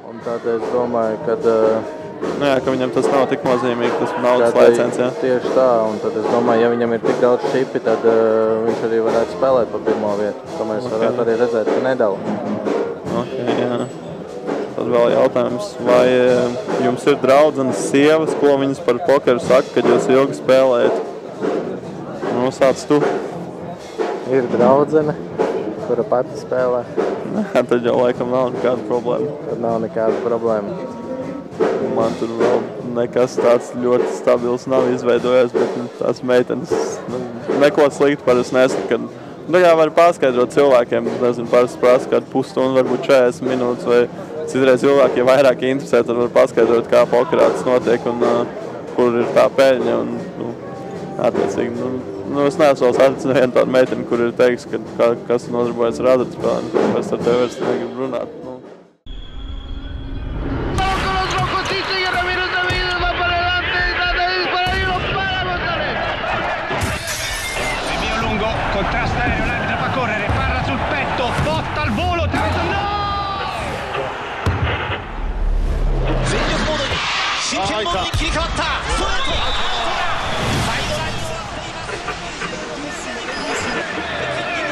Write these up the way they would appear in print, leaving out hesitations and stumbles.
Un tad es domāju, ka ka viņam tas nav tik nozīmīgi, tas naudas lēciens, jā. Tieši tā, un tad es domāju, ja viņam ir tik daudz čipi, tad viņš arī varētu spēlēt pa pirmo vietu. To mēs varētu arī redzēt, ka nedala. Jā. Tad vēl jautājums, vai jums ir draudzenes sievas, ko viņas par pokeru saka, kad jūs ilgi spēlējat? Nu, sāc tu. Ir draudzene, kura pati spēlē. Tad jau laikam nav nekāda problēma. Tad nav nekāda problēma. Man tur vēl nekas tāds ļoti stabils nav izveidojies, bet tās meitenes neko sliktu parasti nesaka. Jā, var paskaidrot cilvēkiem, nezinu, parasti prasa kādu pusstundu, varbūt 40 minūtes, vai citreiz cilvēki, ja vairāk interesē, tad var paskaidrot, kā pokerā tas notiek un kur ir tā peļņa. Un, attiecīgi, es neesmu vēl saticis nevienu tādu meiteni, kur ir teiks, ka kas nodarbojas ar azartspēlēm, kas ar tevi vairs negribu runāt. Contrasta aereo, l'arbitro fa correre, parra sul petto, botta al volo, traverso, no! Zenyos modoに真剣モードに切り替わったストレートサイドラインを割っています。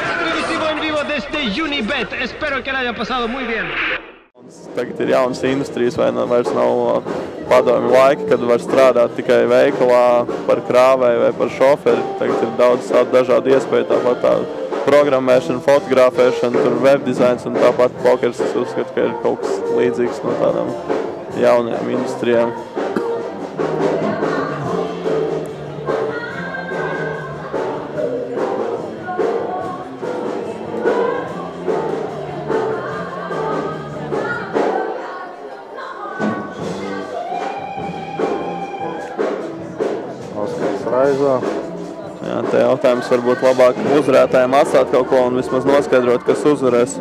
Transmitivo en vivo desde Unibet, espero que la haya pasado muy bien. Tagad ir jaunas industrijas, vairs nav padomju laiki, kad var strādāt tikai veikalā par krāvēju vai par šoferi. Tagad ir daudz dažādu iespēju, tāpat tā programmēšana, fotografēšana, tur webdizains un tāpat pokers. Es uzskatu, ka ir kaut kas līdzīgs no tādām jaunajām industrijām. Jā, te jautājums varbūt labāk uzvarētājiem atstāt kaut ko un vismaz noskaidrot, kas uzvarēs.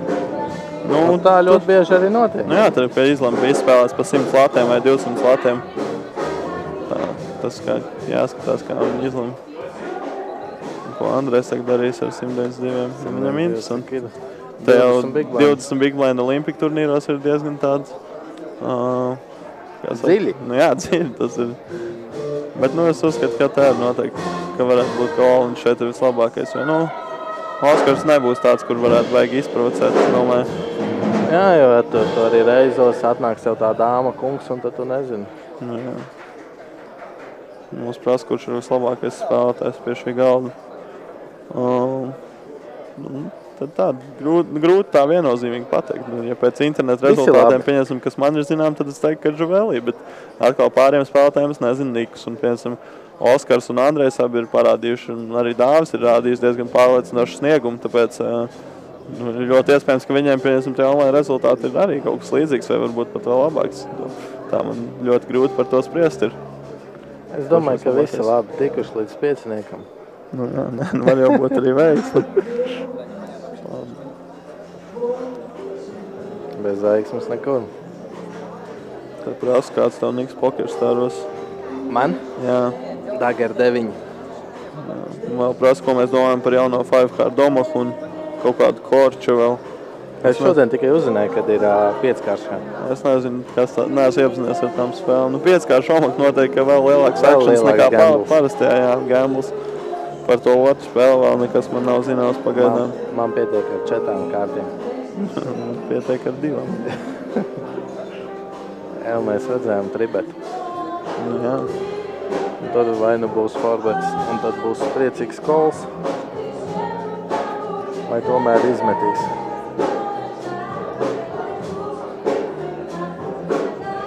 Nu, tā ļoti bieži arī notiek. Jā, tur pie izlēma bija izspēlēts pa 100 latiem vai 200 latiem. Tas kā jāskatās, kā viņi izlēma. Ko Andrejs tagad darīs ar 192. Viņam interesanti. Te jau 20 Big Blind Olimpiku turnīros ir diezgan tāds. Dziļi? Nu jā, dziļi tas ir. Bet, es uzskatu, ka tā ir noteikti, ka varētu būt, ka Oliņš šeit ir vislabākais, jo, Oskars nebūs tāds, kur varētu baigi izprovocēt, es domāju. Jā, jo tu arī reizos atnāk sev tā dāma kungs, un tad tu nezini. Jā. Mums prasa, kurš ir vislabākais spēlētājs pie šī galda. Tad tā, grūti tā viennozīmīgi pateikt. Ja pēc interneta rezultātiem pieņemsim, kas man ir zinām, tad es teiktu, ka ir Žuvelī, bet atkal pāriem spēlētājiem es nezinu Nikus. Un pieņemsim, Oskars un Andrejs abi ir parādījuši, un arī Dāvis ir rādījis diezgan pārliecinošu sniegumu, tāpēc ļoti iespējams, ka viņiem, pieņemsim, tie online rezultāti ir arī kaut kas līdzīgs, vai varbūt pat vēl labāks. Tā man ļoti grūti par to spriest ir. Es domāju, ka visi labi tikuši līdz pieciniekam. Jā, var jau būt arī veiksmi. Bez veiksmes nekur. Tad prasa, kāds tev Niks pokers stāros? Man? Jā. Dagger 9. Vēl prasa, ko mēs domājam par jauno 5-kārtu Domahu un kaut kādu korču vēl. Es šodien tikai uzzināju, kad ir 5-kāršā. Es nezinu, kas tā, neesmu iepazinies ar tām spēlēm. 5-kāršu Omak noteikti, ka vēl lielāks actions nekā parastajā, gambles. Par to otru spēli vēl nekas man nav zināms pagaidām. Man pietiek ar 4 kārtiem. Pietiek ar 2. Jā, mēs redzējām tribetu. Jā. Un tad vai nu būs forbets, un tad būs priecīgs kols. Vai tomēr izmetīs.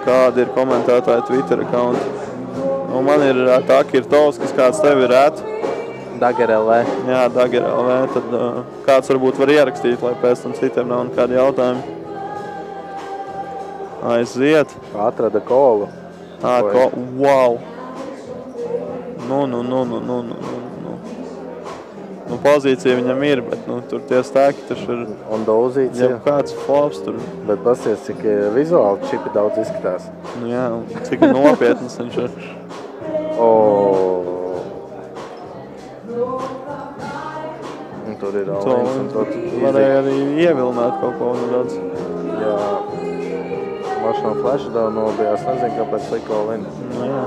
Kādi ir komentētāji Twitter accounti? Un man ir Taki Irtovskis, kāds tev ir ēt? Dagger LV. Jā, Dagger LV. Tad kāds varbūt var ierakstīt, lai pēc tam citiem nav nekādi jautājumi. Aiziet. Atrada kolu. Wow. Pozīcija viņam ir, bet tur tie stēki taču ir. Un dozīcija. Jau kāds flops tur. Bet pasies, cik vizuāli čipi daudz izskatās. Jā, cik nopietnas viņš ir. Un tur ir Oliņš. Varēja arī ievilināt kaut ko nedaudz. Jā. Mašana flashdown nobijās, nezinu, kāpēc lika Olin. Nu, jā.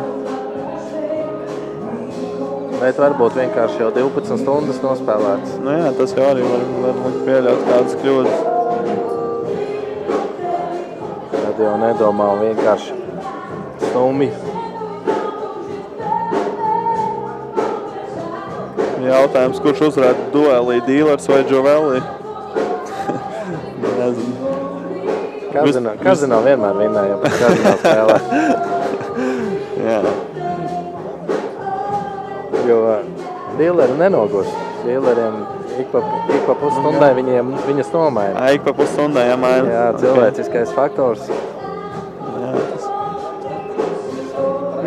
Bet varbūt vienkārši jau 12 stundas nospēlēts. Nu jā, tas jau arī var pieļaut kādas kļūdas. Tad jau nedomā vienkārši stumi. Jautājums, kurš uzvarētu duelī, Dīlers vai Džovelī? Nezinu. Kazino vienmēr vinnēja, bet Kazino spēlē. Jā. Jo dīleri nenogurst. Dīleriem ik pa pusstundai viņas nomaina. Ik pa pusstundai jāmaina. Jā, cilvēciskais faktors. Jā, tas...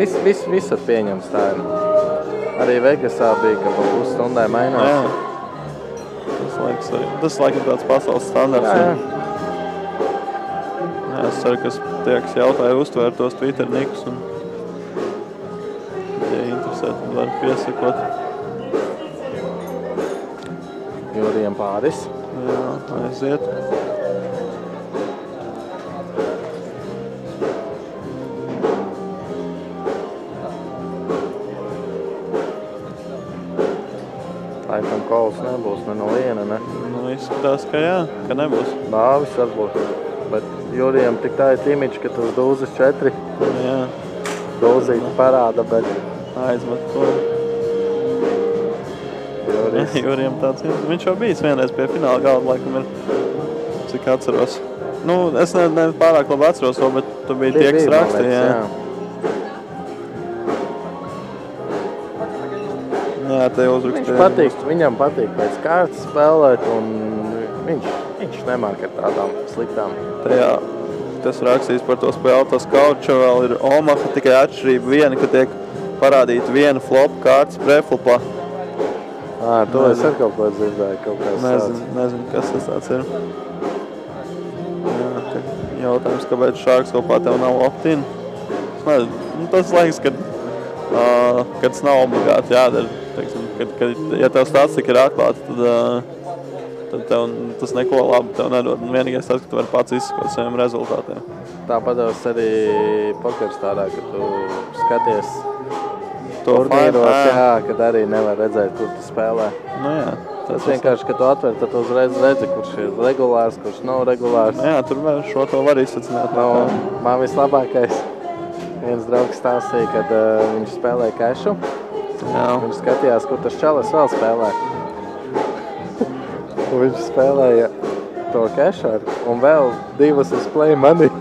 Visur pieņems tā. Arī Vegasā bija, ka pa pusstundai mainās. Jā. Tas laikam tāds pasaules standarts. Jā. Jā, es ceru, ka tie, kas jautāja, uztvēr tos Twitter nikus un ja interesēt, var piesakot. Jurijam Pāris. Jā, aiziet. Laikam Kols nebūs ne no viena, ne? Nu, izskatās, ka jā, ka nebūs. Bāvis varbūt. Bet Jurijam tik tā ir imidž, ka tas dūzes 4. Jā. Dūzīti parāda, bet Aizmet to. Jurijam tāds ir. Viņš jau bijis vienreiz pie fināla galda, laikam ir, cik atceros. Nu, es ne pārāk labi atceros to, bet tu biji tie, kas rakstīja. Jā. Jā, te uzrakstīja. Viņam patīk pēc kārtas spēlēt, un viņš nemāk ar tādām sliktām. Tajā, tas rakstīs par to spēli, tas kauča vēl ir Omaha, tikai atšķirība viena, ka tiek parādīta viena flopa kārtas preflopā. To es ar kaut ko dzirdēju, kaut kas Nezinu, kas tas tāds ir. Jā, jautājums, kāpēc Šārks kopā tev nav opt-in? Tas laiks, kad tas nav obligāti jādara. Teiksim, ja tev statistika ir atklāta, tad tev tas neko labi tev nedod. Vienīgais tas, ka tu vari pats izsakot saviem rezultātiem. Tāpat arī pokerstādā, ka tu skaties turnīros, kad arī nevar redzēt, kur tu spēlē. Nu jā. Tas vienkārši, ka tu atver, tad tu uzreiz redzi, kurš ir regulārs, kurš nav regulārs. Jā, tur šo to var izsacināt. Man vislabākais viens draugs stāstīja, kad viņš spēlēja kešu. Viņš skatījās, kur tas čalis vēl spēlē. Un viņš spēlēja to kešu un vēl 2 uz play money.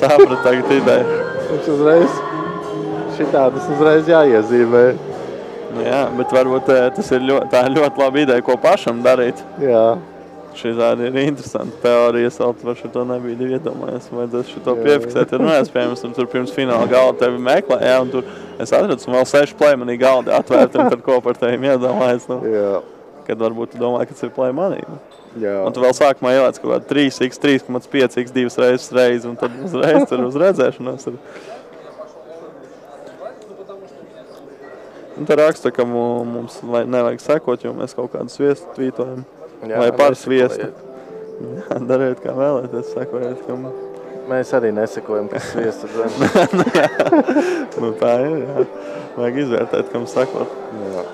Sapratu tagad ideju. Viņš uzreiz šitādas uzreiz jāiezīmē. Nu jā, bet varbūt tas ir ļoti laba ideja, ko pašam darīt. Jā. Šī tāda ir interesanta teorija, es par šo nebiju iedomājies, vajadzēs šo piefiksēt. Ir neiespējams, tur pirms fināla galda tevi meklē, jā, un tur es atradu, un vēl 6 play money galdi atvērti, un tad ko par tevim iedomājies. Nu. Jā. Kad varbūt tu domā, ka tas ir play money. Jā. Un tu vēl sākumā ielēc kaut kādu 3x, 3,5x, 2 reizes, un tad uzreiz tur uz redzēšanos. Un te raksta, ka mums nevajag sekot, jo mēs kaut kādu sviestu tvītojam. Vai par sviestu. Jā, dariet, kā vēlēties, sekojiet, kam... Mēs arī nesekojam, kas sviestu zem. Nu tā ir, jā. Vajag izvērtēt, kam sekot. Jā.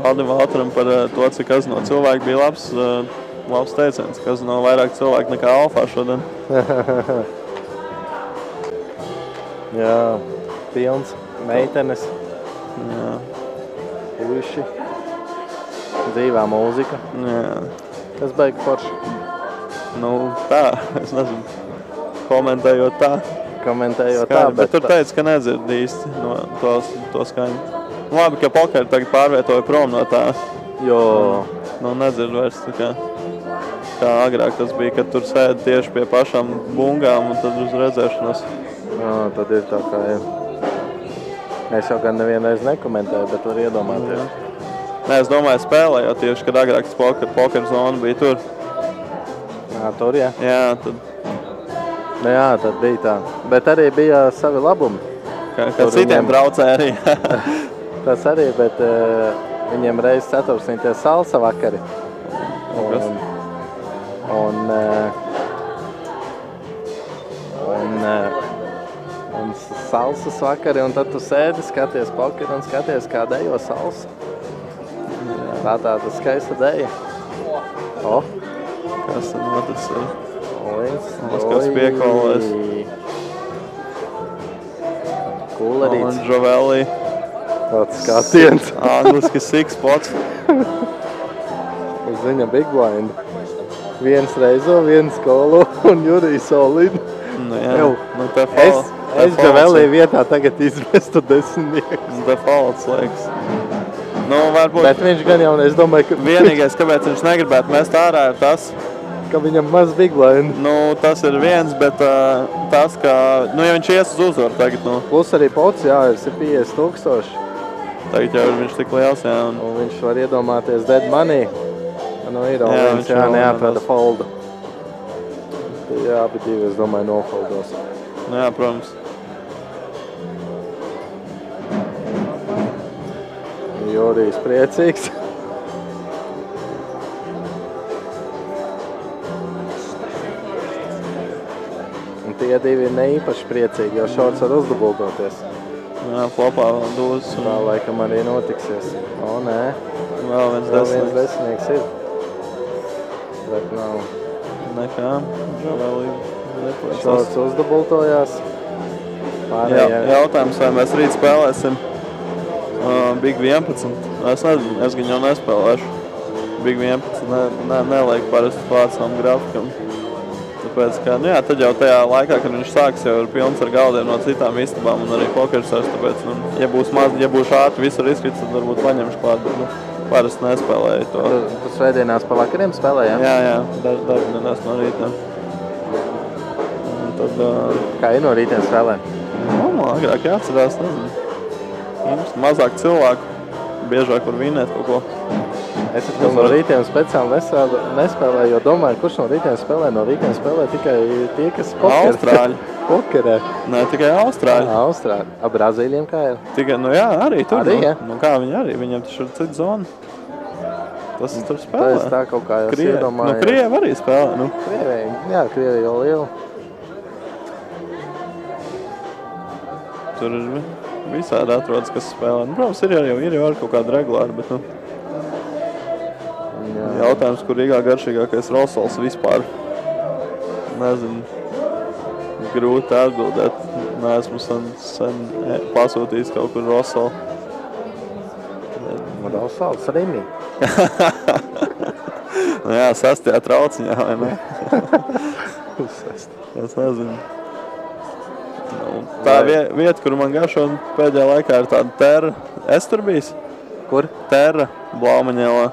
Valdim Valtaram par to, cik Kazino cilvēki bija labs teiciens. Kazino vairāk cilvēku nekā Alfā šodien. Jā, pilns, meitenes, jā. Puiši, dzīvā mūzika. Jā. Tas baigi forši. Nu tā, es nezinu, komentējot tā. Bet tur teica, ka nedzird īsti no to skaņu. Labi, ka pokeri tagad pārvietoja prom no tā. Jo. Nu, nedzird vairs tā kā agrāk tas bija, kad tur sēd tieši pie pašām bungām un tad uz redzēšanos. Jā, tad ir tā kā, jā. Es jau gan nevienreiz nekomentēju, bet var iedomāties. Nē, es domāju, spēlējot tieši, kad agrāk poker zona bija tur. Jā, tur, jā. Jā, tad Nu jā, tad bija tā. Bet arī bija savi labumi. Kā citiem braucēja arī. Tas arī, bet viņiem reiz ceturksnī tie salsa vakari. Un salsas vakari, un tad tu sēdi, skaties pokeru un skaties, kā dejo salsa. Tāda skaista deja. Kas tad noticis ir? Kas piekolēs. Kūlerīts. Un Žovelī. Tāds skatiens. Angliski six spots. Uz viņa big blind. Viens reizo, viens kolo un Jurijs solid. Nu jā, te falts. Es Žovelī vietā tagad izmestu 10. Te falts, liekas. Nu, varbūt. Bet viņš gan jau, es domāju, ka... Vienīgais, kāpēc viņš negribētu mest ārā, ir tas, ka viņam maz big blind. Nu, tas ir viens, bet tas, ka... Nu, ja viņš ies uz uzvaru tagad, nu... Plus arī pots, jā, ir 50,000. Tagad jau ir viņš tik liels, jā. Un viņš var iedomāties dead money. Nu, ir viens, jā, neatrada foldu. Jā, abi divi, es domāju, nofoldos. Nu, jā, protams. Jurijs priecīgs. Un tie divi ir neīpaši priecīgi, jo šorts var uzdubultoties. Jā, flopā vēl dūzes. Tā laikam arī notiksies. O, nē. Vēl viens desmitnieks ir. Bet nav. Nekā. Vēl ir. Šorts uzdubultojās. Jautājums, vai mēs rīt spēlēsim Big 11. Es nezinu, es gan jau nespēlēšu. Big 11 neliek parasti klātsavam grafikam. Tāpēc, ka, nu jā, tad jau tajā laikā, kad viņš sāks, jau ir pilns ar galdiem no citām istabām un arī pokersars, tāpēc, nu, ja būs ātri visur izkrits, tad varbūt paņemšu klāt, bet, nu, parasti nespēlēju to. Tu svētdienās pa vakariem spēlēji, jā? Jā, darbdienās no rīta. Un tad... Kā ir no rītiem spēlē? Nu, agrāk jāatcerās, nezinu. Mazāk cilvēku, biežāk var vinēt kaut ko. Es no rītiem speciāli nespēlēju, jo domāju, kurš no rītiem spēlē? No rītiem spēlē tikai tie, kas Austrāļi. Pokerē. Nē, tikai Austrāļi. Austrāļi. A Brazīļiem kā ir? Tikai, nu jā, arī tur. Arī, jā? Nu kā viņi arī, viņiem taču ir cita zona. Tas tur spēlē. Tas tā kaut kā jau iedomāju. Nu, Krievi arī spēlē, nu. Krievi jau liela. Tur ir visādi atrodas, kas spēlē. Nu, protams, ir jau ar kaut kādu regulāru, bet, nu, jautājums, kur Rīgā garšīgākais rosols vispār. Nezinu, grūti atbildēt. Neesmu sen pasūtījis kaut kur rosolu. Rosols Rimi. Nu jā, 6. trauciņā, vai ne? Es nezinu. Tā vieta, kur man garšo pēdējā laikā ir tāda Terra. Es tur bijis? Kur? Terra, Blaumaņēlā.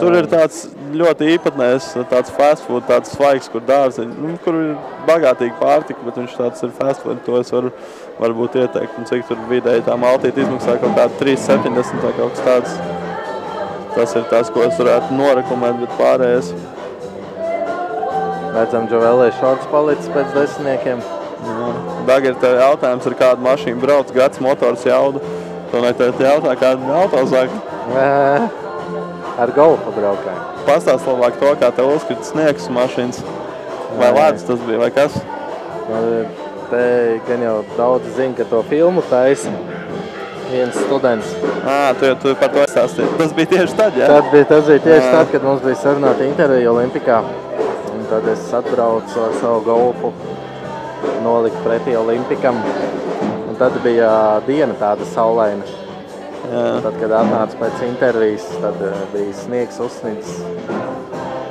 Tur ir tāds ļoti īpatnējs, tāds fast food, tāds svaigs, kur dārziņi, nu, kur ir bagātīgi pārtika, bet viņš tāds ir fast food, to es varu varbūt ieteikt. Un cik tur vidēji tā maltīte izmaksā kaut kāda 3,70 vai kaut kas tāds. Tas ir tas, ko es varētu norekomēt, bet pārējais. Redzam, Žovelī šorts palicis pēc desmitniekiem. Tagad ir tev jautājums, ar kādu mašīnu brauc, gads motors jauda. To netēt jautā, kādu auto saka. Ar golfa braukāju. Pastāst labāk to, kā tev uzkrita sniegs mašīnas. Vai ledus tas bija, vai kas? Te gan jau daudz zina, ka to filmu taisa viens students. Tu par to stāstīji. Tas bija tieši tad, jā? Tas bija tieši tad, kad mums bija sarunāta intervija Olimpikā. Un tad es atbraucu ar savu golfu, noliku pretī Olimpikam. Un tad bija diena tāda saulaina. Un tad, kad atnāca pēc intervijas, tad bija sniegs uzsnidzis.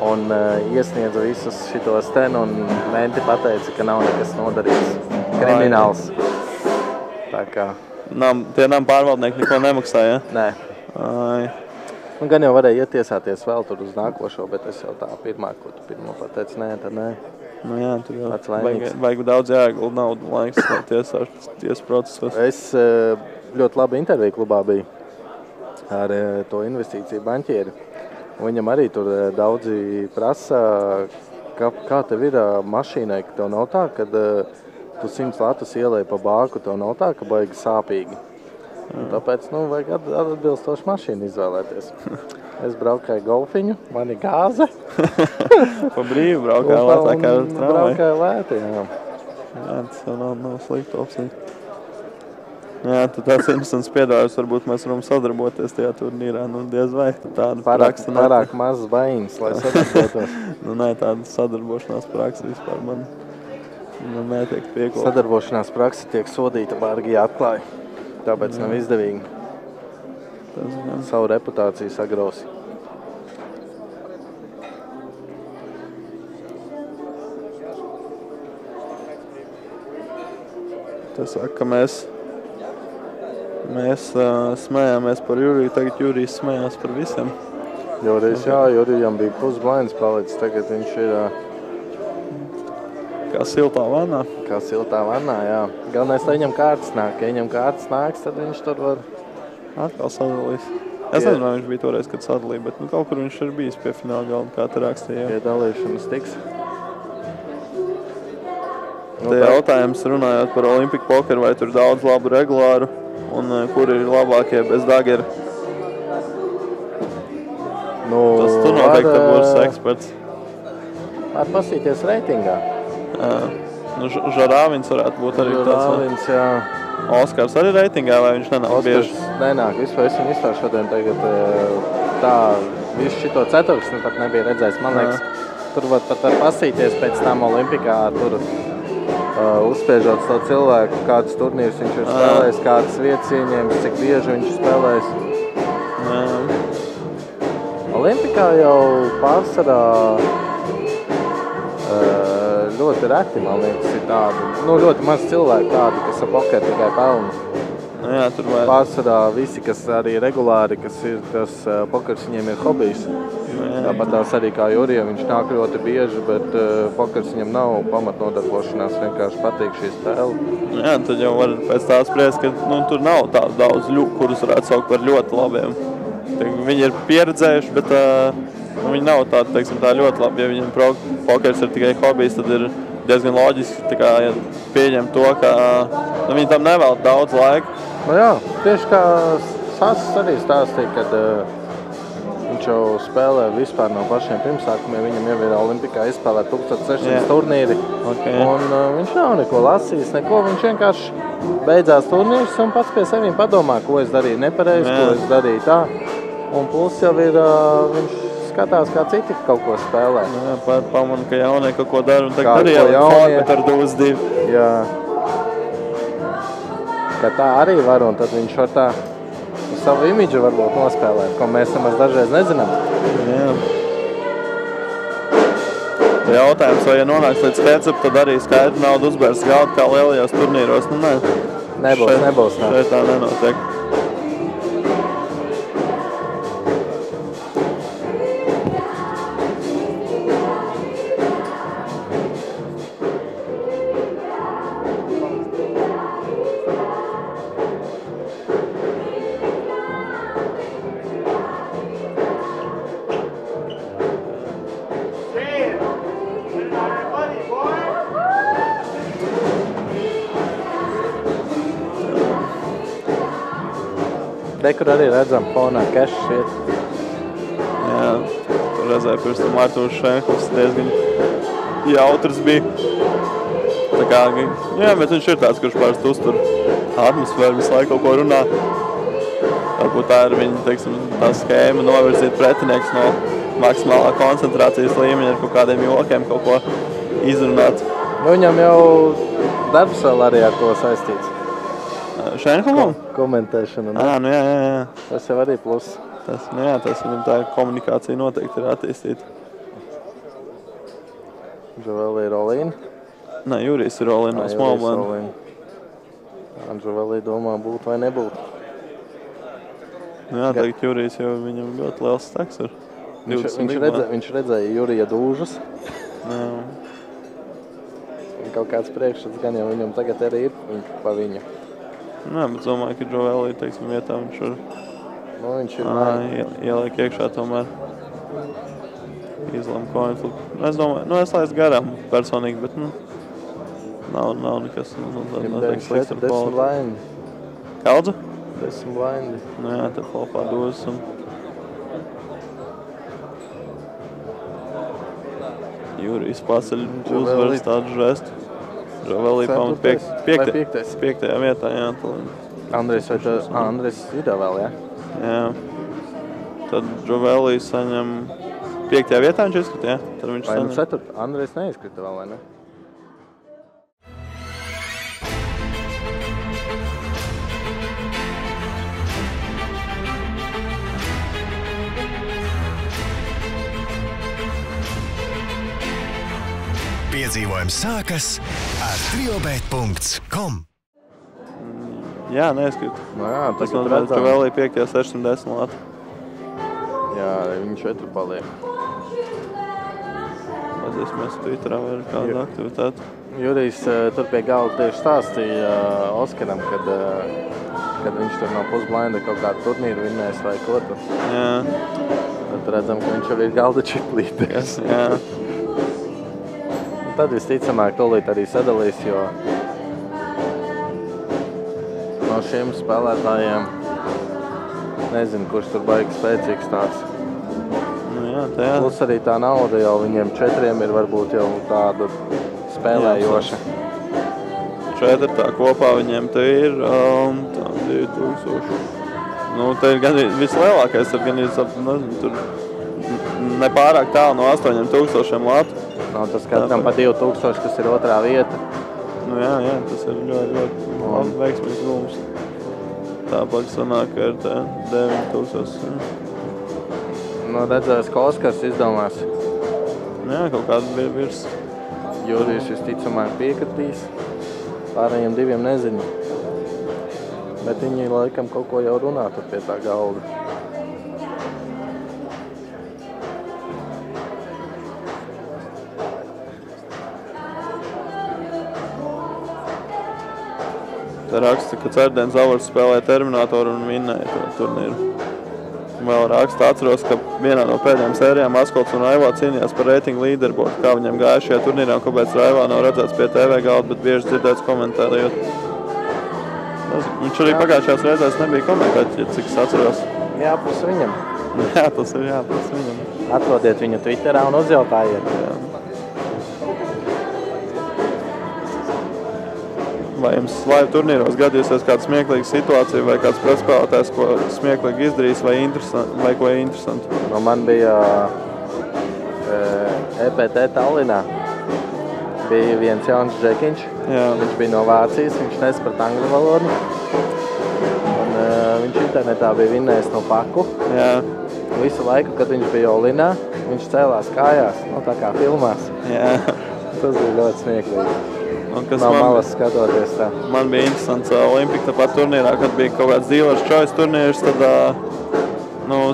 Un iesniedzu visus šitos ten, un menti pateica, ka nav nekas nodarīts. Krimināls. Tā kā... Tie nam pārvaldnieki neko nemaksāja, ja? Nē. Un gan jau varēja ietiesāties vēl tur uz nākošo, bet es jau tā pirmā, ko tu pirmo pateici, nē, tad nē. Nu jā, tur jau vajag daudz jāiegulda naudu, laiks, lai tiesas procesos. Es ļoti labi interviju klubā biju ar to investīciju banķieri. Viņam arī tur daudzi prasa, Kā tev ir mašīnai, ka tev nav tā, kad tu 100 latus ielēji pa bāku, tev nav tā, ka baigi sāpīgi. Un tāpēc, vajag atbilstošu mašīnu izvēlēties. Es braukāju golfiņu, man ir gāze. Pa brīvu braukāju lētāk kā tramvaju. Braukāju lēti, jā. Jā, tas jau nav slikta opcija. Jā, tad tāds interesants piedāvājums, varbūt mēs varam sadarboties tajā turnīrā. Diez vai tāda praksa nav. Pārāk mazas baiņas, lai sadarbotos. Nē, tāda sadarbošanās praksa vispār man netiek piekopa. Sadarbošanās praksa tiek sodīta bargi atklāja. Tāpēc nav izdevīgi. Savu reputāciju sagrausi. Tas saka, ka mēs smējāmies par Juriju, tagad Jurijs smējās par visiem. Jurijam bija pusblainis palicis, tagad viņš ir... Kā siltā vannā. Kā siltā vannā, jā. Galvenais, lai viņam kārtas nāk. Ja viņam kārtas nāks, tad viņš tur var... Atkal sadalīs. Es nezinu, vai viņš bija toreiz, kad sadalīja, bet kaut kur viņš ir bijis pie fināla galda, kā te rakstīja. Pie dalīšanas tiks. Te jautājums runājot par Olimpiku pokeru, vai tur daudz labu regulāru un kur ir labākie bez dagera? Tas tu noteikti būs eksperts. Var pasīties reitingā. Žarāvins varētu būt arī tāds. Žarāvins, jā. Oskars arī reitingā, vai viņš nenāk bieži? Oskars nenāk. Es vispār šodien tagad tā visu šito ceturksni pat nebija redzējis. Man liekas, tur var pat pasīties pēc tam Olimpikā, tur uzspiežot to cilvēku, kādas turnīrus viņš ir spēlējis, kādas vietas ieņēmis, cik bieži viņš spēlējis. Olimpikā jau pārsvarā ļoti reti, man liekas, ir tādi, ļoti maz cilvēku tādi, kas ar pokeru tikai pelna. Jā, tur vajag. Pārsvarā visi, kas arī regulāri, kas ir tas pokers, viņiem ir hobijs. Tāpat tās arī kā Jurija, viņš nāk ļoti bieži, bet pokers viņam nav pamatnodarbošanās, vienkārši patīk šī spēle. Jā, tad jau var pēc tā spriest, ka tur nav tādu daudz kurus varētu saukt par ļoti labiem. Viņi ir pieredzējuši, bet viņi nav tādi, teiksim, tā ļoti labi. Ja viņiem pokers ir tikai hobijs, tad ir diezgan loģiski pieņemt to, ka viņi tam nevēl daudz laika. Jā, tieši kā Sācis arī stāstīja, kad viņš jau spēlē vispār no pašiem pirmsākumiem. Viņam jau ir Olimpikā izspēlēt 1600 turnīri. Okay. Un viņš nav neko lasījis, neko. Viņš vienkārši beidzās turnīrs un pats pie sevīm padomā, ko es darīju nepareizi, ko es darīju tā. Un plus jau ir, viņš skatās, kā citi kaut ko spēlē. Jā, pamana, ka jaunie kaut ko dara un tagad arī format ar 2-2. Jā. Ka tā arī var, un tad viņš var tā savu imidžu varbūt nospēlēt, ko mēs nemaz dažreiz nezinām. Jā. Jautājums, vai ja nonāks līdz heads-up, tad arī skaidri naudu uzbērs galdu kā lielajos turnīros. Nē. Nebūs. Šeit tā nenotiek. Kur arī redzam fonā kešas vietas. Jā, tur redzēja pirms tam Artūrs Šenkovs diezgan jautrs bija. Tā kā, jā, bet viņš ir tāds, kurš pārst uztur atmosfēru, visu laiku kaut ko runā. Varbūt tā ir viņa, teiksim, tā skēma novirzīt pretinieks no maksimālā koncentrācijas līmeņa ar kaut kādiem jokiem, kaut ko izrunāt. Viņam jau darbs vēl arī ar to saistīts. Šenkovam? Komentēšana. Jā. Tas jau arī plus. Tas viņam tā komunikācija noteikti ir attīstīta. Žuvelī ir Olīna? Nē, Jurijs ir Olīna no Smallblend. Žuvelī domā būt vai nebūt. Jā, tagad Jurijs jau viņam ļoti liels steks ir. Viņš redzēja Jurija dūžas. Jā. Kaut kāds priekšstats gan jau viņam tagad arī ir pa viņu. Nē, bet domāju, ka Žuvelī, teiksim, vietā viņš var viņš ir ieliek iekšā tomēr. izlēmu coinflip. Es domāju, es laistu garām personīgi, bet, nav nekas, noteikti slikts ar 10 blindi. Kaudzu? 10 blindi. Jā, te flopā dozes un... Jurijs paceļ uzvaras tādu žestu. Žavelī pamat 5. vietā, jā. Andrejs ir vēl, jā? Jā. Tad Žavelī saņem 5. vietā viņš izkrita, jā? Tad viņš vai saņem... 4. Andrejs neizkrita vēl, vai ne? Piedzīvojums sākas ar triobet.com. Jā, neizkrita. Jā, tas nozīmē, ka vēl ir 5. 610 lati. Jā, viņi 4 paliek. Pazīsimies Twitterā vai ir kāda aktivitāte. Jurijs tur pie galda tieši stāstīja Oskaram, kad viņš tur no pusblinda kaut kādu turnīru vinnēs vai ko tur. Jā. Tad redzam, ka viņš jau ir galda čiplītēs. Jā. Tad visticamāk tūlīt arī sadalīs, jo no šiem spēlētājiem nezinu, kurš tur baigi spēcīgs tāds. Jā, tā jā. Plus arī tā nauda jau viņiem 4 ir varbūt jau tāda spēlējoša. 4 kopā viņiem te ir 2000. Te ir gan vislielākais, ir gan tur nepārāk tālu no 8000 latu. Nav tas katram pa 2000, kas ir 2. vieta. Jā, tas ir ļoti veiksmīgs gulums. Tāpēc sanāk, ka ir 9000. Redzēs, ka Oskars izdomās. Jā, kaut kāda virs. Jurijs visticamāk piekritīs. Pārējiem 2 nezinu. Bet viņi laikam kaut ko jau runā tur pie tā galda. Te raksta, ka Cerdien Zavars spēlēja Terminatoru un vinnēja to turnīru. Vēl raksta, atceros, ka vienā no pēdējām sērijām Askols un Raivā cīnījās par reitingu līderbotu, kā viņam gāja šajā turnīrā, un kāpēc Raivā nav redzēts pie TV galda, bet bieži dzirdēts komentārējot. Viņš arī pagājušajās reizēs nebija komentēt, cik es atceros. Jāpus viņam. Jā, tas ir jāpus viņam. Atrodiet viņu Twitterā un uzjautājiet. Jā. Vai jums live turnīros gadījusies kāda smieklīga situācija vai kāds pretspēlētājs, ko smieklīgi izdarījis vai ko interesanti? Man bija EPT Tallinā. Bija viens jauns džekiņš. Jā. Viņš bija no Vācijas, viņš nesaprat angļu valodu. Un viņš internetā bija vinnējis no paku. Jā. Visu laiku, kad viņš bija Olinā, viņš cēlās kājās, tā kā filmās. Jā. Tas bija ļoti smieklīgi. No malas skatoties tā. Man bija interesants Olimpika tāpat turnīrā, kad bija kaut kāds dealers choice turnīrs, tad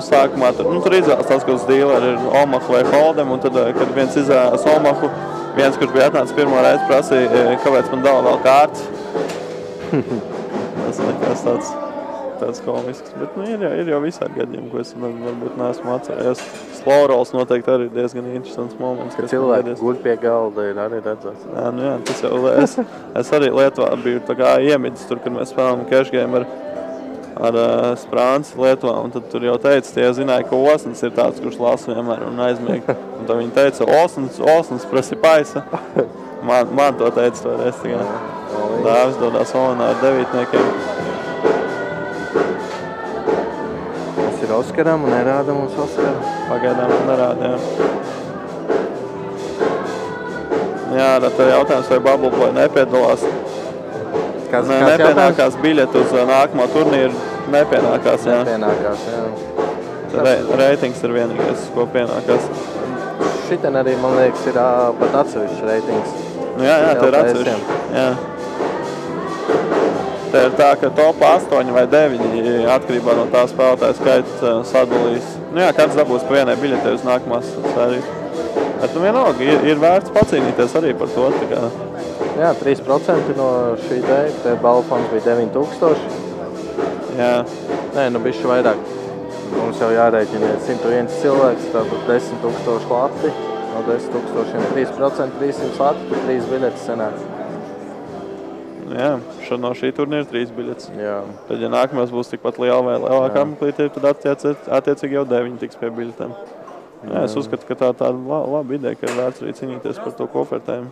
sākumā tur izvēlas tas, kas dealeri ir Omahu vai Holdem, un tad, kad viens izvēlējās Omahu, viens, kurš bija atnācis pirmo reizi, prasīja, kāpēc man dala vēl kārtas. Tas nekas tāds komisks, bet ir jau visādi gadījumi, ko es varbūt neesmu atcerējies. Slow rolls noteikti arī diezgan interesants moments. Ka cilvēki guļ pie galda ir arī redzēts. Jā, tas jau es arī Lietuvā biju tā kā iemidis tur, kad mēs spēlējām cash game ar Sprānci Lietuvā, un tad tur jau teica, tie zināja, ka Osns ir tāds, kurš lasa vienmēr un aizmieg. Un tad viņi teica, Osns prasi paisa. Man to teica toreiz tikai. Dāvis dodās Olinā ar 9. Oskaram un nerāda mums Oskaram. Pagaidām nerāda, jā. Jā, tā jautājums, vai Bubble Boy nepiedalās. Nepienākās biļeti uz nākamo turnīru. Nepienākās, jā. Reitings ir vienīgais, ko pienākās. Šiten arī, man liekas, ir pat atsevišķi reitings. Jā, tā ir atsevišķi. Jā. Te ir tā, ka top 8 vai 9 atkarībā no tā spēlētāja skaita sadalīs. Kāds dabūs pa vienai biļetei uz nākamās sērijas. Bet vienalga, ir vērts pacīnīties arī par to. Jā, 3% no šī te balvfonds bija 9000. Jā. Nē, bišķi vairāk. Mums jau jārēķina 101 cilvēks, tātad 10,000 lati. No 10,000 3%, 300 lati, tad 3 biļetes sanāk. Jā, no šī turnīra 3 biļetes. Jā. Tad, ja nākamās būs tikpat liela vai lielāka apmeklītība, tad attiecīgi jau 9 tiks pie biļetēm. Jā, es uzskatu, ka tā laba ideja, ka ir vērts arī cīnīties par to kopvērtējumu.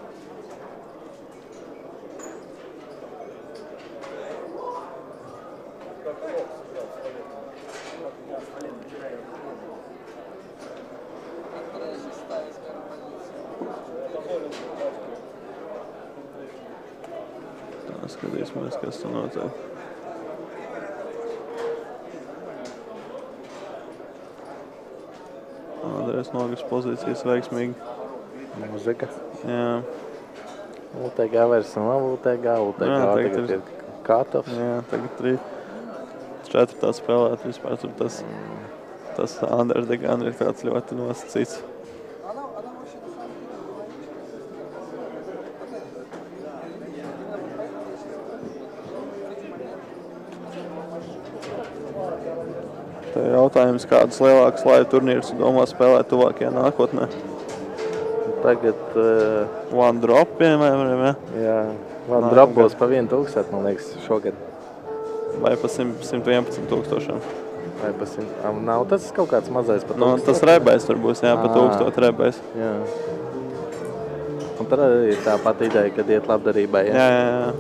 Skatīsimies, kas tur notiek. Andrēs nogris pozīcijas veiksmīgi. Mūzika. Jā. UTG vairs nav UTG, tagad ir Kātovs. Jā, tagad 4. spēlēt vispār tur tas Andrēs Degan ir tāds ļoti nosacīts. Jautājums, kādas lielākas laivu turnīrus domā spēlēt tuvākajā nākotnē? Tagad One Drop, piemēram, ja? Jā, One Drop būs pa 1,000, man liekas, šogad. Vai pa 111,000? Vai pa 100? Nav tas kaut kāds mazais pa 1000? No, tas rebais tur būs, jā, pa 1000 rebais. Jā. Un tad arī ir tā pati ideja, kad iet labdarībai, ja? Jā.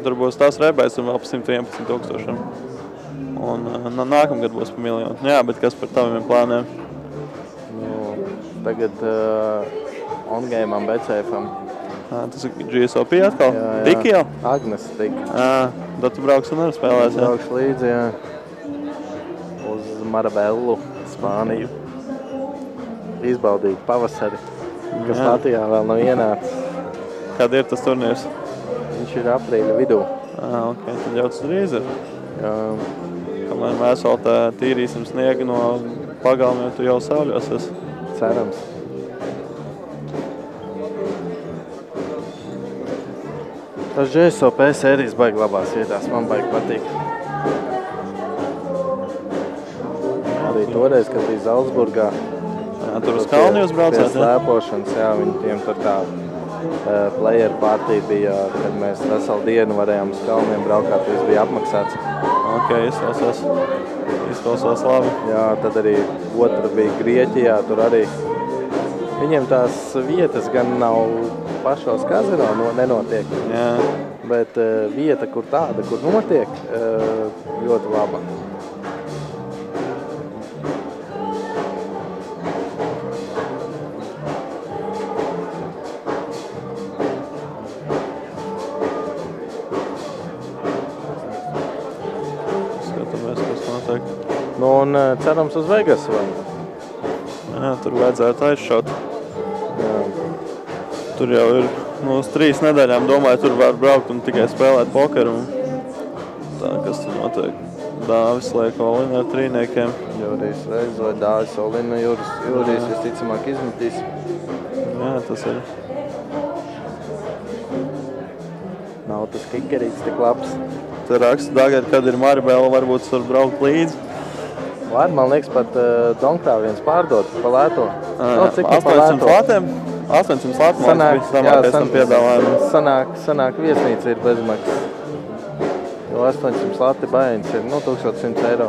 Tur būs tās rebais un vēl pa 111,000. Un nākamgad būs pa 1 miljonu. Jā, bet kas par taviem plāniem? Nu, tagad on-game'am, BCF-am. Tas ir GSOP atkal? Jā. Tiki jau? Agnes tik. Tad tu brauks un arī spēlēs, jā? Braukšu līdzi, jā. Uz Marabellu, Spāniju. Izbaudīt pavasari, kas Latvijā vēl nav ienācis. Kad ir tas turnīrs? Viņš ir aprīļa vidū. Ok, tad jau tas drīz ir. Jā. Kamēr mēs vēl tā tīrīsim sniegu no pagalmiem, tu jau sauļosies. Cerams. Tas GSOP sērijas baigi labās vietās, man baigi patīk. Arī toreiz, kad bija Zalcburgā. Jā, tur uz kalni jūs braucāt, pie slēpošanas, jā, viņiem tur tā player party bija, kad mēs veselu dienu varējām uz kalniem braukāt, viss bija apmaksāts. Ok, izklausās labi. Jā, tad arī otra bija Grieķijā, tur arī. Viņiem tās vietas gan nav pašos kazino nenotiek, jā. Bet vieta, kur tāda, kur notiek, ļoti laba. Nu, un cerams uz Vegasu vēl. Jā, tur vajadzētu aizšaut. Jā. Tur jau ir uz 3 nedēļām, domāju, tur var braukt un tikai spēlēt pokeru. Tā, kas tur notiek? Dāvis liek Olina ar trīniekiem. Jurijs Reizoja, Dāvis Olina, Jurijs visticamāk izmetīs. Jā, tas ir. Nav tas kikerīts tik labs. Te raksta tagad, kad ir Maribela, varbūt tur braukt līdzi. Var, man liekas, pat Donkrāviens pārdot pa lēto. No, cik 800 latiem? 800 latiem, sanāk, tam piedāvājumam. Sanāk viesnīca ir bezmaksas. Jo 800 lati baiņas ir, 1100 eiro.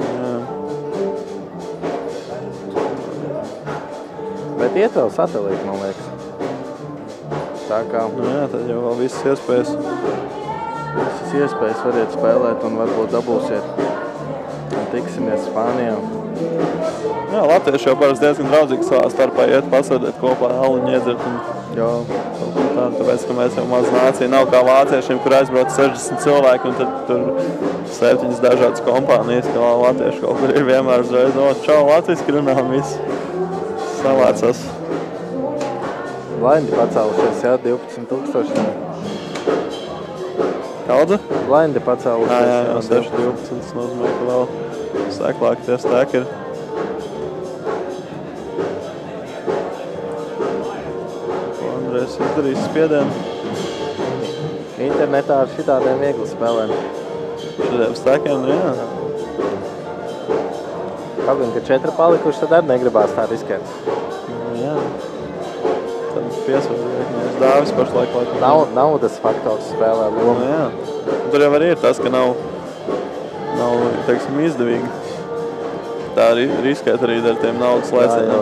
Jā. Bet iet vēl satelīti, man liekas. Tā kā. Jā, tad jau vēl visas iespējas. Visas iespējas variet spēlēt un varbūt dabūsiet. Un tiksimies Spānijā. Jā, latvieši jau parasti diezgan draudzīgi savā starpā iet pasēdēt kopā, aliņu iedzert. Jā. Tāpēc, ka mēs jau maz nācija nav kā vāciešiem, kur aizbrauc 60 cilvēki un tad tur 7 dažādas kompānijas, kā latvieši kaut kur ir vienmēr uzreiz. Čau, latviski runām visi. Savācās. Blindi pacēlušies, jā, 12,000. Kaudze? Blindi pacēlušies. Jā, 6,12. Tas nozīmē, ka vēl seklāk tie stēki ir. Ko Andrejs izdarīs spiedienu? Internetā ar šitādiem viegli spēlēm. Šitiem stēkiem, jā. Kaut gan, ka 4 palikuši, tad arī negribās tā riskēt. Jā. Tad piesvērties Dāvis pašlaik. Naudas faktors spēlē lomu. Jā. Tur jau arī ir tas, ka nav teiksim, izdevīgi. Tā riskēt arī ar tiem naudas lēcieniem.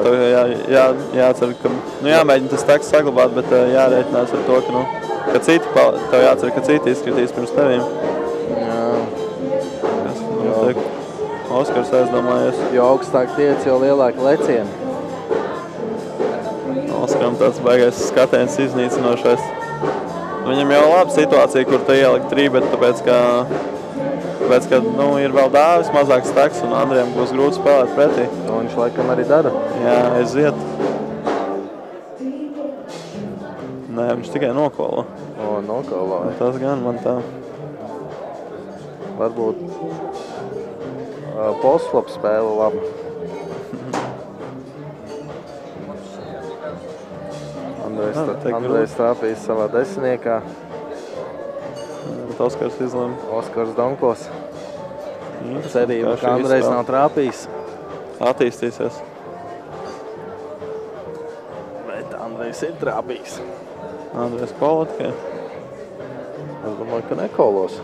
Jācer, ka jāmēģina tas teks saglabāt, bet jārēķinās ar to, ka citi, tev jācer, ka citi izskatīs pirms tevīm. Jā. Oskars aizdomājies. Jo augstāk tiec, jo lielāki lecieni. Oskaram tāds baigais skatiens iznīcinošais. Viņam jau laba situācija, kur te ielikt 3, bet tāpēc, ka ir vēl Dāvis mazāks staks un Andrejam būs grūti spēlēt pretī. To viņš laikam arī dara. Jā, aiziet. Nē, viņš tikai nokolo. Nokolo. Tas gan man tā. Varbūt postflop spēle laba. Andrejs trāpījis savā desmitniekā. Oskars izlēma. Oskars Donkos. Cerība, ka Andrejs nav trāpījis. Attīstīsies. Bet Andrejs ir trāpījis. Andrejs kolo tikai. Es domāju, ka nekolos.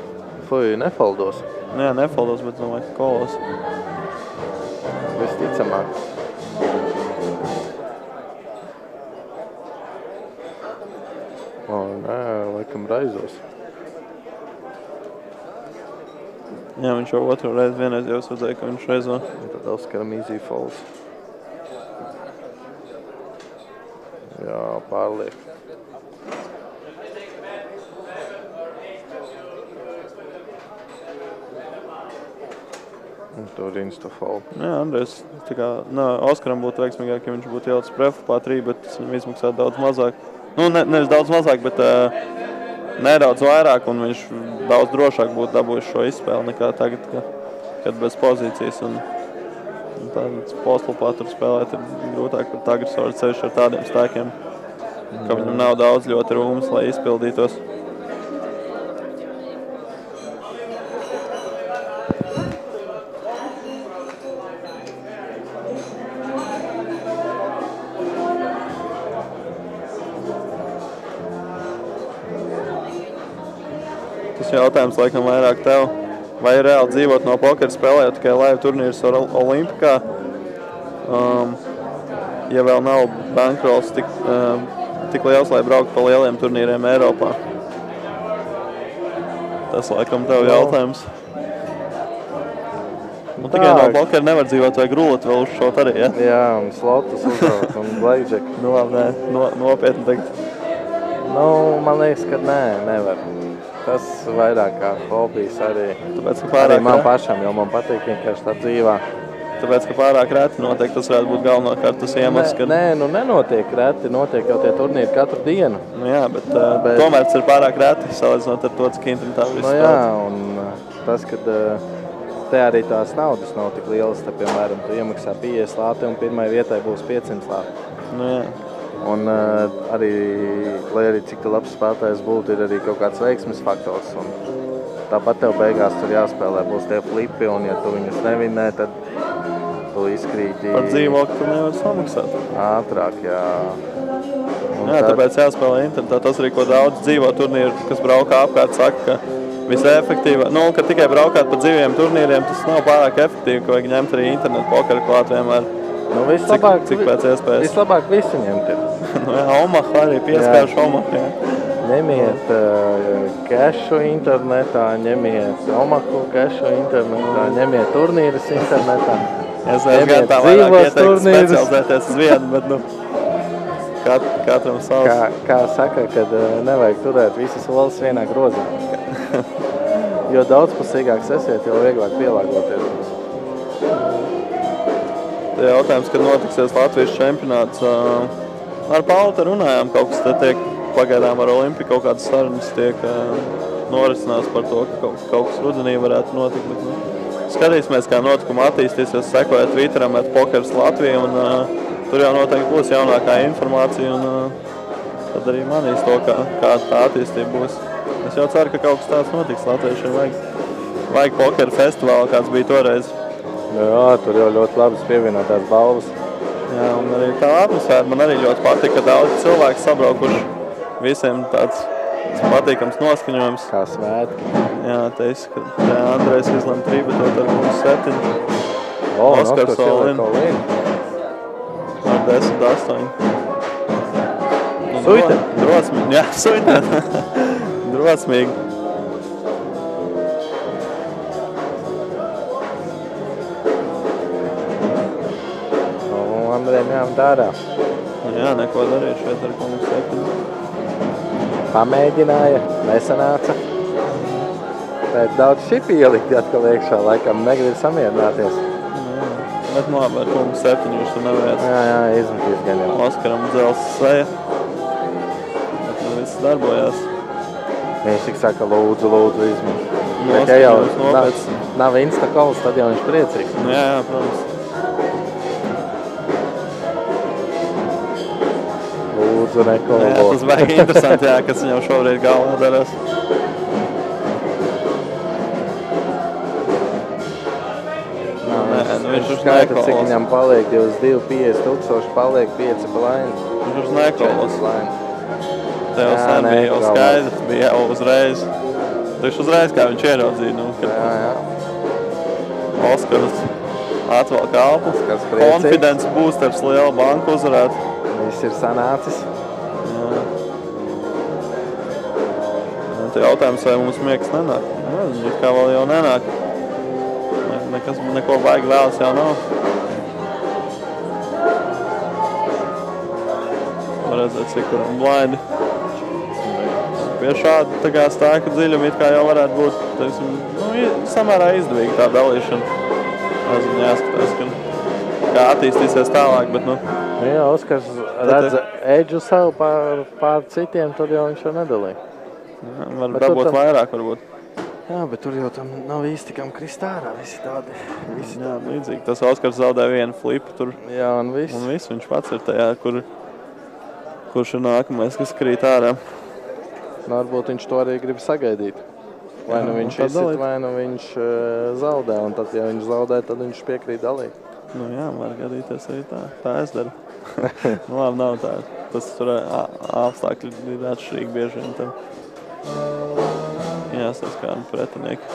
Nefaldos. Jā, nefaldos, bet domāju, ka kolos. Visticamāk. Nē, laikam raizos. Jā, viņš jau otru reizi vienreiz jau redzēja, ka viņš raizo. Un tad Oskaram easy falls. Jā, pārliek. Un tur insta fall. Jā, Andrejs, Oskaram būtu veiksmīgāk, ja viņš būtu ielicis preflopā 3, bet tas viņam izmaksā daudz mazāk. Nevis daudz mazāk, bet nedaudz vairāk, un viņš daudz drošāk būtu dabūjis šo izspēli nekā tagad, kad bez pozīcijas. Un tāds postlopā tur spēlēt ir grūtāk pat agresoru ceļš ar tādiem spēkiem, ka viņam nav daudz ļoti rūmas, lai izpildītos. Jautājums laikam vairāk tev. Vai ir reāli dzīvot no pokera spēlējot tikai live turnīrus ar Olimpikā? Ja vēl nav bankrolls tik liels, lai brauktu pa lieliem turnīriem Eiropā? Tas laikam tev jautājums. Tikai no pokera nevar dzīvot, vai grūlot vēl uzšot arī, ja? Jā, un slotus uzšot, un blackjack. Nopietni teikt. Man liekas, ka nevar. Tas vairāk kā hobijs arī. Tāpēc, arī man pašam, jo man patīk vienkārši tā dzīvā. Tāpēc, ka pārāk reti notiek, tas varētu būt galvenokārt tas iemesls, ka... Nenotiek reti, notiek jau tie turnīri katru dienu. Jā, bet tomēr tas ir pārāk reti, salīdzinot ar to, cik intentāvi viss jā, un tas, kad te arī tās naudas nav tik lielas, tad, piemēram, tu iemaksā 50 lāti un pirmai vietai būs 500 lāti. Jā. Un arī, lai arī cik tu labs spēlētājs būtu, ir arī kaut kāds veiksmes faktors. Un tāpat tev beigās tur jāspēlē, būs tie flipi, un ja tu viņus nevinē, tad tu izkrīti... Par dzīvokli tu nevar samaksāt. Ātrāk, jā. Jā, tāpēc jāspēlē internetā. Tas arī, ko daudz dzīvo turnīru, kas braukā apkārt, saka, ka visefektīvāk, ka tikai braukāt pa dzīviem turnīriem, tas nav pārāk efektīvi, ka vajag ņemt arī internetu pokeru klāt vienmēr. Cik pēc iespējas? Vislabāk visu ņemt ir. Omaha arī pieskāršu Omaha. Ņemiet kešu internetā, ņemiet Omahu kešu internetā, ņemiet turnīrus internetā. Es gan tā vairāk ieteiktu specializēties uz vienu, bet katram savs. Kā saka, kad nevajag turēt visas olas vienā grozā. Jo daudzpusīgāks esiet, jo vieglāk pielāgoties. Jautājums, kad notiksies Latvijas čempionāts. Ar Paulu te runājām, kaut kas te tiek pagaidām ar Olimpiku, kaut kādas sarunas tiek norisinās par to, ka kaut kas rudenī varētu notikt. Bet, skatīsimies, kā notikuma attīstīsies, sekojot Twitteram @pokers Latvija, un tur jau noteikti būs jaunākā informācija, un tad arī manīs to, kā tā attīstība būs. Es jau ceru, ka kaut kas tāds notiks. Latviešiem vajag pokeru festivālu, kāds bija toreiz. Jā, tur jau ļoti labas pievienotās balvas. Jā, un arī tā atmosfēra man arī ļoti patika, ka daudz cilvēku sabraukuši. Visiem tāds patīkams noskaņojums. Kā svētki. Jā, teicu, ka Andrejs izlem tribetot ar mums 7. Oskars Olin. Ar 10-8. Suita? Drosmīgi, jā, suita. Drosmīgi. Andrejam jāmet ārā. Jā, neko darīju šeit ar mums 7. Pamēģināja, nesanāca. Pēc daudz šipi ielikt atkal iekšā, laikam negrib samierināties. Bet labi, ar mums 7 viņš tur nevēs. Jā, izmetīs gan jau. Oskaram dzels seja. Bet viss darbojās. Viņš tik saka, lūdzu, izmet. Bet ja jau nav Instakols, tad jau viņš priecīgs. Jā, protams. Lūdzu, neko. Jā, tas vajag interesanti, jā, kas viņam šobrīd galvā darās. Viņš uz nekolos. Cik viņam paliek 22, 50 tūkstoši, paliek 5 blaini. Viņš uz nekolos. Tev sen bija jau skaidrs, bija jau uzreiz. Viņš uzreiz, kā viņš ieraudzīja. Jā. Oskars atvēl kalpu. Confidence boosters liela banka uzvarēt. Viss ir sanācis. Jā. Te jautājums, vai mums miegs nenāk? Viņš kā vēl jau nenāk. Neko baigi vēlas jau nav. Var redzēt, cik kuram blaidi. Pie šāda tā kā stāka dziļuma it kā jau varētu būt, teiksim, samērā izdevīgi tā dalīšana. Nezinu, jāskatās, kā attīstīsies tālāk, bet Jā, Oskars redz edžu savu pār citiem, tad jau viņš jau nedalīja. Var dabūt vairāk, varbūt. Jā, bet tur jau tam nav īsti kam krist ārā, visi tādi. Jā, līdzīgi. Tas Oskars zaudēja vienu flipu tur. Jā, un viss. Un viss viņš pats ir tajā, kurš ir nākamais, kas krīt ārā. Varbūt viņš to arī grib sagaidīt. Vai nu viņš izsit, vai nu viņš zaudē. Un tad, ja viņš zaudē, tad viņš piekrīt dalīt. Jā, var gadīties arī tā. Tā es daru. Labi, nav tā. Tas tur apstākļi ir atšķirīgi bieži vien tam. Jāstāst kādu pretinieku.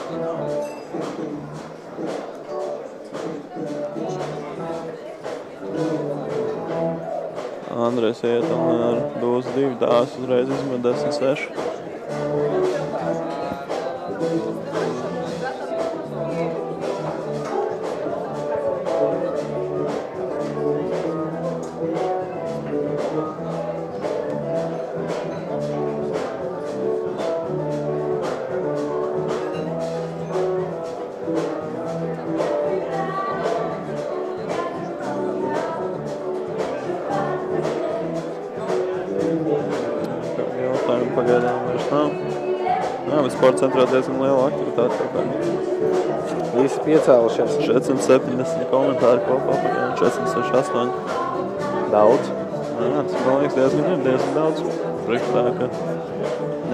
Andrejs iet un ar dūs 2 dās uzreiz izmet 10-6. Pagaidām vairs nav. Jā, bet sporta centrā diezgan liela aktivitāte kaut kādā. Visi piecēlušies. 470 komentāri kopā, 468. Daudz. Jā, tas man liekas diezgan daudz. Priekšā, ka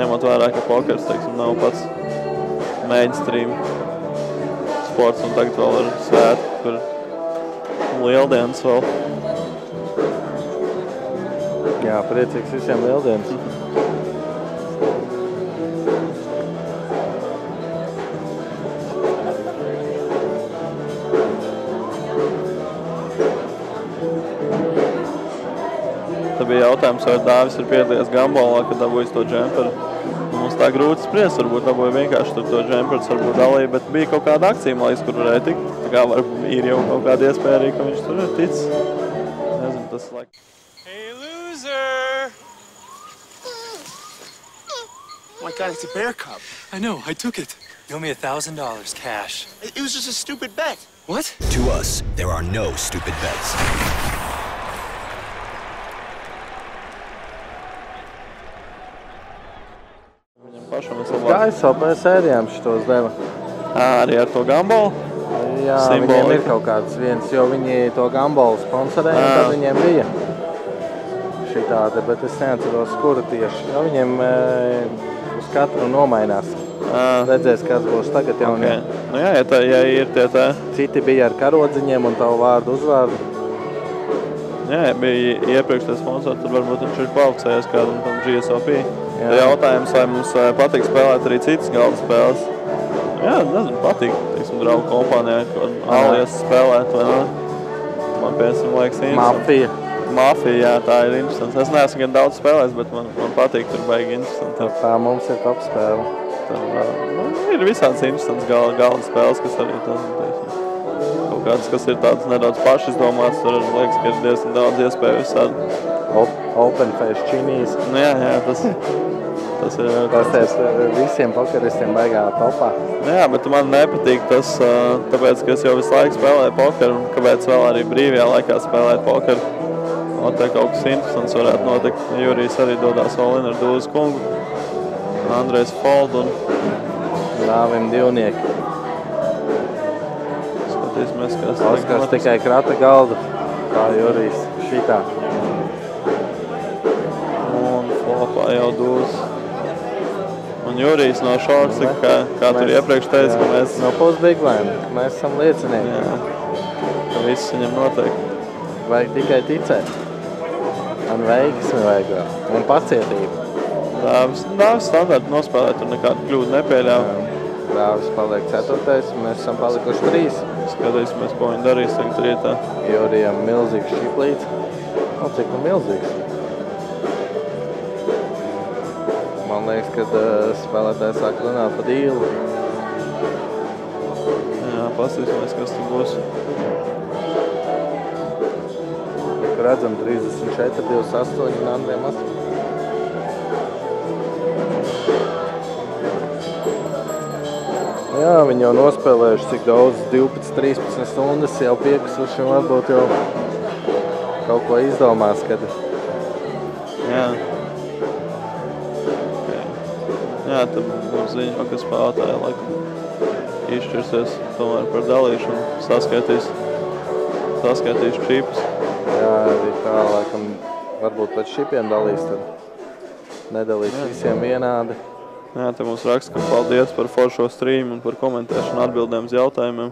ņemot vērā, ka pokers, teiksim, nav pats mainstream sports un tagad vēl ir svētki, kur lieldienas vēl. Jā, priecīgs visiem lieldienas. Bija jautājums, vai Dāvis ir piedalījies gambolā, kad dabūjis to džemperu. Mums tā grūti spriest, varbūt dabūja vienkārši tur to džemperu, varbūt dalīja, bet bija kaut kāda akcija, man liekas, kur varēja tikt. Tā kā ir jau kaut kāda iespēja arī, ka viņš tur ir ticis. Nezinu, tas laik. Hey, loser! Oh my God, it's a bear cub. I know, I took it. You owe me $1,000 cash. It was just a stupid bet. What? To us, there are no stupid bets. KSLP sērijām šitos deva. Arī ar to gambolu? Jā, viņiem ir kaut kāds viens, jo viņi to gambolu sponsorēja, un tad viņiem bija šitādi, bet es neatceros, kura tieši. Jo viņiem uz katru nomainās. Redzēs, kas būs tagad jaunie. Okay. Nu jā, ja ir tie tā. Citi bija ar karodziņiem un tavu vārdu uzvārdu. Jā, bija iepriekš tas sponsors, tad varbūt viņš ir kvalificējies kādam tam GSOP. Tā jautājums, vai mums patīk spēlēt arī citas galda spēles. Jā, nezinu, patīk, teiksim, draugu kompānijā, kur alias spēlēt, vai ne? Man piemēram liekas interesanti. Mafija, jā, tā ir interesants. Es neesmu gan daudz spēlējis, bet man patīk, tur baigi interesanti. Tā mums ir top spēle. Ir visāds interesants galda spēles, kas arī kaut kāds, kas ir tāds nedaudz pašizdomāts, tur liekas, ka ir diezgan daudz iespēju visādi. Open face Chinese. Nu jā, tas ir... Tas visiem pokeristiem baigā topā. Jā, bet man nepatīk tas, tāpēc, ka es jau visu laiku spēlēju pokeru, un kāpēc vēl arī brīvajā laikā spēlēju pokeru. Noteikti kaut kas interesants varētu notikt. Jurijs arī dodās all-in ar Dūzes kungu, Andrejs Fold un... Rāvim divnieki. Skatīsimies, kas... Oskars tikai krata galdu, kā Jurijs šitā. Un flopā jau Dūzes. Un Jurijs no shorts, kā tur iepriekš teica, ka mēs... No pus big line, mēs esam liecinieki. Jā, ka viss viņam noteikti. Vajag tikai ticēt. Un veiksmi vajag vēl. Un pacietību. Dāvis standarti nospēlēt, tur nekādu kļūdu nepieļāva. Dāvis paliek 4. Mēs esam palikuši 3. Skatīsimies, ko viņi darīs tagad rītā. Jurijam milzīgs šiplīts. Cik nu milzīgs? Man liekas, kad spēlētāji sāk runāt pa dīlu. Jā, pasīsimies, kas tur būs. Redzam 34, 28 un Andriem 8. Jā, viņi jau nospēlējuši cik daudz, 12-13 stundas jau piekusuši un varbūt jau kaut ko izdomās, kad... Jā. Okay. Jā, tad būs ziņa, ka spēlētāji laikam izšķirsies tomēr par dalīšanu, saskaitīšu čipus. Jā, arī tā, laikam, varbūt pēc šipiem dalīs, tad nedalīs visiem vienādi. Jā, te mums raksta, ka paldies par foršo streamu un par komentēšanu atbildēm uz jautājumiem.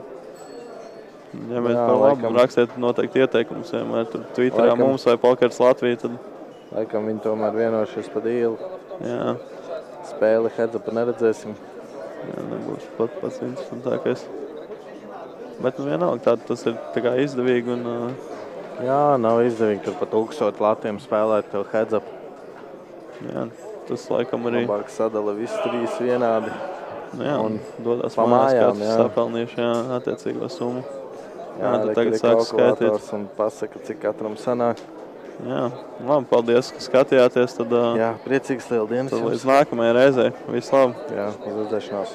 Ņemiet par labu, rakstiet noteikti ieteikumus, vienmēr tur Twitterā laikam, mums vai Pokers Latvija, tad... Laikam viņi tomēr vienošies pa dīlu. Jā. Spēli heads-upu neredzēsim. Jā, nebūs pats interesantākais. Bet nu vienalga, tas ir tā kā izdevīgi un... Jā, nav izdevīgi tur pa 1000 latiem spēlēt tev heads-up. Jā, tas laikam arī... Labāk sadala visu 3 vienādi. Jā, un dodās mājās, kāds sapelnīšu, jā, attiecīgo summu. Jā, tad tagad sāk skaitīt. Un pasaka, cik katram sanāk. Jā, labi, paldies, ka skatījāties. Tad, jā, priecīgs lieldienas. Tad līdz nākamajai reizei. Visu labi. Jā, uz redzēšanos.